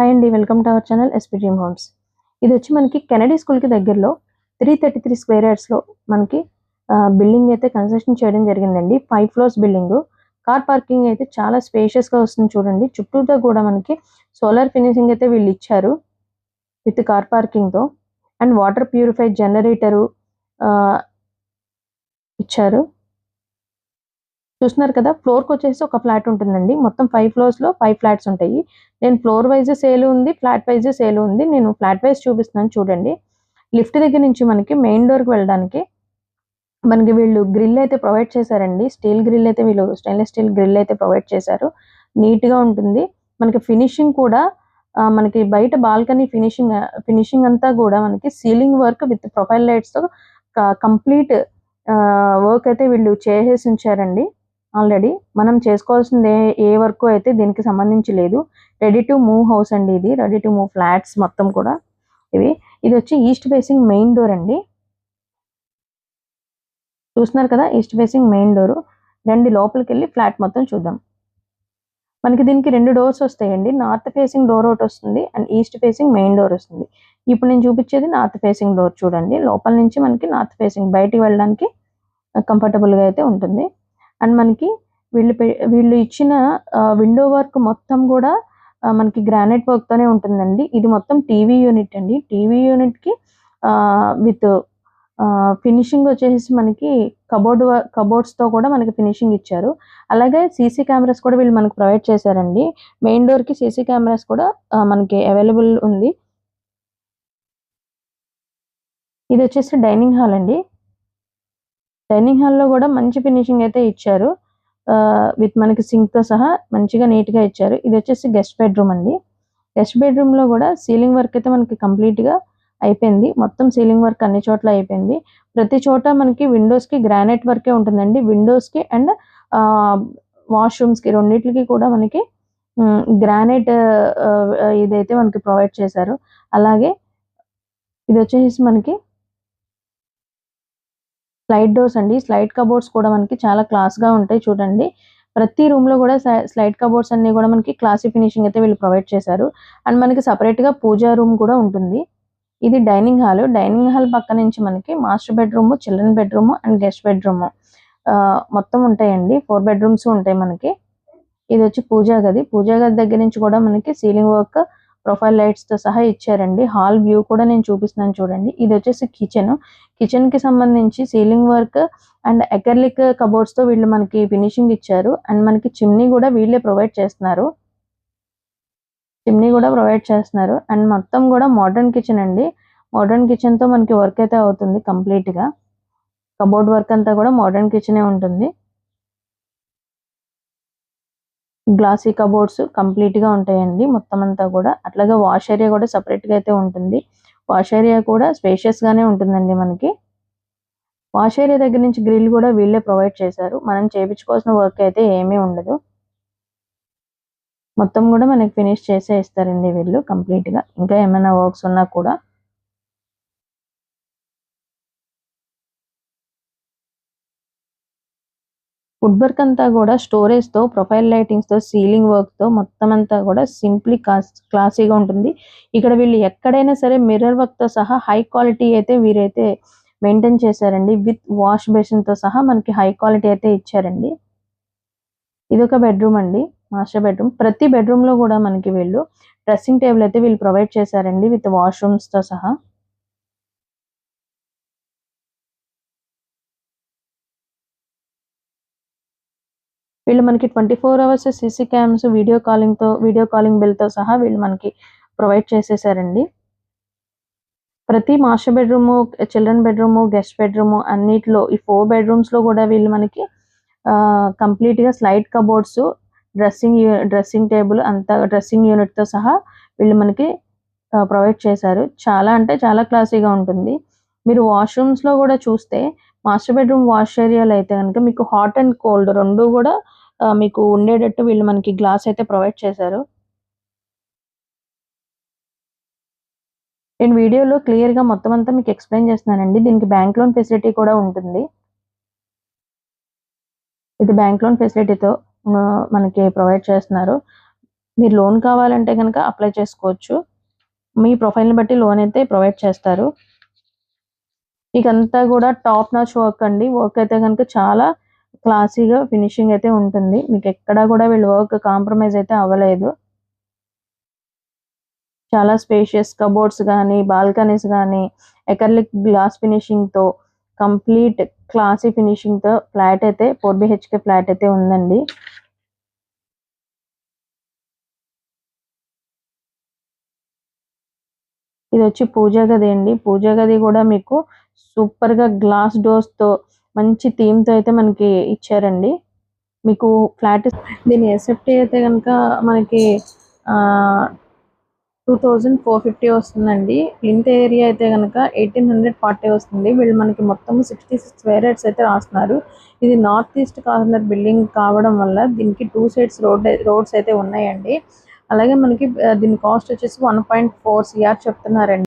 Hi అండి, welcome to our channel SP dream homes. ఇది వచ్చి మనకి కెనడీ స్కూల్కి దగ్గరలో 333 స్క్వేర్ యార్డ్స్లో మనకి బిల్డింగ్ అయితే కన్స్ట్రక్షన్ చేయడం జరిగిందండి. 5 ఫ్లోర్స్ బిల్డింగ్. కార్ పార్కింగ్ అయితే చాలా స్పేషియస్గా వస్తుంది చూడండి. చుట్టూతో కూడా మనకి సోలార్ ఫినిషింగ్ అయితే వీళ్ళు ఇచ్చారు విత్ కార్ పార్కింగ్తో. అండ్ వాటర్ ప్యూరిఫై జనరేటరు ఇచ్చారు. చూస్తున్నారు కదా, ఫ్లోర్కి వచ్చేసి ఒక ఫ్లాట్ ఉంటుందండి. మొత్తం 5 ఫ్లోర్స్లో 5 ఫ్లాట్స్ ఉంటాయి. నేను ఫ్లోర్ వైజ్ సేల్ ఉంది, ఫ్లాట్ వైజ్ సేల్ ఉంది. నేను ఫ్లాట్ వైజ్ చూపిస్తున్నాను చూడండి. లిఫ్ట్ దగ్గర నుంచి మనకి మెయిన్ డోర్కి వెళ్ళడానికి మనకి వీళ్ళు గ్రిల్ అయితే ప్రొవైడ్ చేశారండి. స్టీల్ గ్రిల్ అయితే వీళ్ళు స్టెయిన్లెస్ స్టీల్ గ్రిల్ అయితే ప్రొవైడ్ చేశారు. నీట్గా ఉంటుంది. మనకి ఫినిషింగ్ కూడా మనకి బయట బాల్కనీ ఫినిషింగ్ అంతా కూడా మనకి సీలింగ్ వర్క్ విత్ ప్రొఫైల్ లైట్స్తో కంప్లీట్ వర్క్ అయితే వీళ్ళు చేసేసి ఉంచారండి. ఆల్రెడీ మనం చేసుకోవాల్సింది ఏ వర్క్ అయితే దీనికి సంబంధించి లేదు. రెడీ టు మూవ్ హౌస్ అండి. ఇది రెడీ టు మూవ్ ఫ్లాట్స్ మొత్తం కూడా ఇది వచ్చి ఈస్ట్ ఫేసింగ్ మెయిన్ డోర్ అండి. చూస్తున్నారు కదా, ఈస్ట్ ఫేసింగ్ మెయిన్ డోర్. రండి లోపలికి వెళ్ళి ఫ్లాట్ మొత్తం చూద్దాం. మనకి దీనికి 2 డోర్స్ వస్తాయండి. నార్త్ ఫేసింగ్ డోర్ ఒకటి వస్తుంది and east facing main door వస్తుంది. ఇప్పుడు నేను చూపించేది నార్త్ ఫేసింగ్ డోర్ చూడండి. లోపల నుంచి మనకి నార్త్ ఫేసింగ్ బయటికి వెళ్ళడానికి కంఫర్టబుల్గా అయితే ఉంటుంది. అండ్ మనకి వీళ్ళు ఇచ్చిన విండో వర్క్ మొత్తం కూడా మనకి గ్రానైట్ వర్క్తోనే ఉంటుందండి. ఇది మొత్తం టీవీ యూనిట్ అండి. టీవీ యూనిట్కి విత్ ఫినిషింగ్ వచ్చేసి మనకి కబోర్డ్స్తో కూడా మనకి ఫినిషింగ్ ఇచ్చారు. అలాగే సీసీ కెమెరాస్ కూడా వీళ్ళు మనకి ప్రొవైడ్ చేశారండి. మెయిన్ డోర్కి సీసీ కెమెరాస్ కూడా మనకి అవైలబుల్ ఉంది. ఇది వచ్చేసి డైనింగ్ హాల్ అండి. డైనింగ్ హాల్లో కూడా మంచి ఫినిషింగ్ అయితే ఇచ్చారు. విత్ మనకి సింక్తో సహా మంచిగా నీట్గా ఇచ్చారు. ఇది వచ్చేసి గెస్ట్ బెడ్రూమ్ అండి. గెస్ట్ బెడ్రూమ్లో కూడా సీలింగ్ వర్క్ అయితే మనకి కంప్లీట్గా అయిపోయింది. మొత్తం సీలింగ్ వర్క్ అన్ని చోట్ల అయిపోయింది. ప్రతి చోట మనకి విండోస్కి గ్రానైట్ వర్కే ఉంటుందండి. విండోస్కి అండ్ వాష్రూమ్స్కి రెండింటికి కూడా మనకి గ్రానైట్ ఇదైతే మనకి ప్రొవైడ్ చేశారు. అలాగే ఇది వచ్చేసి మనకి స్లైడ్ డోర్స్ అండి. స్లైడ్ కబోర్డ్స్ కూడా మనకి చాలా క్లాస్గా ఉంటాయి చూడండి. ప్రతి రూమ్లో కూడా స్లైడ్ కబోర్డ్స్ అన్ని కూడా మనకి క్లాసీ ఫినిషింగ్ అయితే వీళ్ళు ప్రొవైడ్ చేశారు. అండ్ మనకి సపరేట్గా పూజా రూమ్ కూడా ఉంటుంది. ఇది డైనింగ్ హాల్. డైనింగ్ హాల్ పక్క నుంచి మనకి master bedroom, children bedroom and guest bedroom మొత్తం ఉంటాయండి. 4 బెడ్రూమ్స్ ఉంటాయి మనకి. ఇది వచ్చి పూజా గది. పూజా గది దగ్గర నుంచి కూడా మనకి సీలింగ్ వర్క్, ప్రొఫైల్ లైట్స్తో సహా ఇచ్చారండి. హాల్ వ్యూ కూడా నేను చూపిస్తున్నాను చూడండి. ఇది వచ్చేసి కిచెన్కి సంబంధించి సీలింగ్ వర్క్ అండ్ అక్రిలిక్ కబోర్డ్స్తో వీళ్ళు మనకి ఫినిషింగ్ ఇచ్చారు. అండ్ మనకి చిమ్నీ కూడా వీళ్ళే ప్రొవైడ్ చేస్తున్నారు. అండ్ మొత్తం కూడా మోడర్న్ కిచెన్ అండి. మోడర్న్ కిచెన్తో మనకి వర్క్ అయితే అవుతుంది కంప్లీట్గా. కబోర్డ్ వర్క్ అంతా కూడా మోడర్న్ కిచెనే ఉంటుంది. గ్లాసీ కబోర్డ్స్ కంప్లీట్గా ఉంటాయండి మొత్తం అంతా కూడా. అట్లాగే వాష్ ఏరియా కూడా సపరేట్గా అయితే ఉంటుంది. వాష్ ఏరియా కూడా స్పేషియస్గానే ఉంటుందండి మనకి. వాష్ ఏరియా దగ్గర నుంచి గ్రిల్ కూడా వీళ్ళే ప్రొవైడ్ చేశారు. మనం చేయించుకోవాల్సిన వర్క్ అయితే ఏమీ ఉండదు. మొత్తం కూడా మనకి ఫినిష్ చేసే ఇస్తారండి వీళ్ళు కంప్లీట్గా. ఇంకా ఏమైనా వర్క్స్ ఉన్నా కూడా వుడ్ వర్క్ అంతా కూడా స్టోరేజ్తో, ప్రొఫైల్ లైటింగ్స్తో, సీలింగ్ వర్క్తో మొత్తం అంతా కూడా సింప్లీ క్లాసీగా ఉంటుంది. ఇక్కడ వీళ్ళు ఎక్కడైనా సరే మిర్రర్ వర్క్తో సహా హై క్వాలిటీ అయితే వీరైతే మెయింటైన్ చేశారండి. విత్ వాష్ బేసిన్తో సహా మనకి హై క్వాలిటీ అయితే ఇచ్చారండి. ఇదొక బెడ్రూమ్ అండి, మాస్టర్ బెడ్రూమ్. ప్రతి బెడ్రూమ్లో కూడా మనకి వీళ్ళు డ్రెస్సింగ్ టేబుల్ అయితే వీళ్ళు ప్రొవైడ్ చేశారండి విత్ వాష్రూమ్స్తో సహా. వీళ్ళు మనకి 24 hours CC cams, video calling బిల్తో సహా వీళ్ళు మనకి ప్రొవైడ్ చేసేసారండి. ప్రతి master bedroom, children bedroom, guest bedroom అన్నిటిలో ఈ 4 బెడ్రూమ్స్లో కూడా వీళ్ళు మనకి కంప్లీట్గా స్లైడ్ కబోర్డ్స్, డ్రెస్సింగ్ టేబుల్ అంతా డ్రెస్సింగ్ యూనిట్తో సహా వీళ్ళు మనకి ప్రొవైడ్ చేశారు. చాలా అంటే చాలా క్లాసీగా ఉంటుంది. మీరు వాష్రూమ్స్లో కూడా చూస్తే మాస్టర్ బెడ్రూమ్ వాష్ ఏరియాలో అయితే కనుక మీకు హాట్ అండ్ కోల్డ్ రెండు కూడా మీకు ఉండేటట్టు వీళ్ళు మనకి గ్లాస్ అయితే ప్రొవైడ్ చేశారు. నేను వీడియోలో క్లియర్గా మొత్తం అంతా మీకు ఎక్స్ప్లెయిన్ చేస్తున్నానండి. దీనికి బ్యాంక్ లోన్ ఫెసిలిటీ కూడా ఉంటుంది. ఇది బ్యాంక్ లోన్ ఫెసిలిటీతో మనకి ప్రొవైడ్ చేస్తున్నారు. మీరు లోన్ కావాలంటే కనుక అప్లై చేసుకోవచ్చు. మీ ప్రొఫైల్ని బట్టి లోన్ అయితే ప్రొవైడ్ చేస్తారు. ఇకంతా కూడా టాప్ నాచ్ వర్క్ అండి. వర్క్ అయితే కనుక చాలా క్లాసీగా ఫినిషింగ్ అయితే ఉంటుంది. మీకు ఎక్కడా కూడా వీళ్ళు వర్క్ కాంప్రమైజ్ అయితే అవ్వలేదు. చాలా స్పేషియస్ కబోర్డ్స్ కానీ, బాల్కనీస్ కానీ, ఎకర్లిక్ గ్లాస్ ఫినిషింగ్తో కంప్లీట్ క్లాసీ ఫినిషింగ్తో ఫ్లాట్ అయితే 4 BHK ఫ్లాట్ అయితే ఉందండి. ఇది వచ్చి పూజా గది అండి. పూజా గది కూడా మీకు సూపర్గా గ్లాస్ డోర్స్తో మంచి థీమ్తో అయితే మనకి ఇచ్చారండి. మీకు ఫ్లాట్ దీని ఎస్ఎఫ్టీ అయితే కనుక మనకి 2450 వస్తుందండి. ప్లింత్ ఏరియా అయితే కనుక 1840 వస్తుంది. వీళ్ళు మనకి మొత్తం 66 స్క్వేర్ యార్డ్స్ అయితే రాస్తున్నారు. ఇది నార్త్ ఈస్ట్ కార్నర్ బిల్డింగ్ కావడం వల్ల దీనికి 2 సైడ్స్ రోడ్స్ అయితే ఉన్నాయండి. అలాగే మనకి దీని కాస్ట్ వచ్చేసి 1.4 CR చెప్తున్నారండి.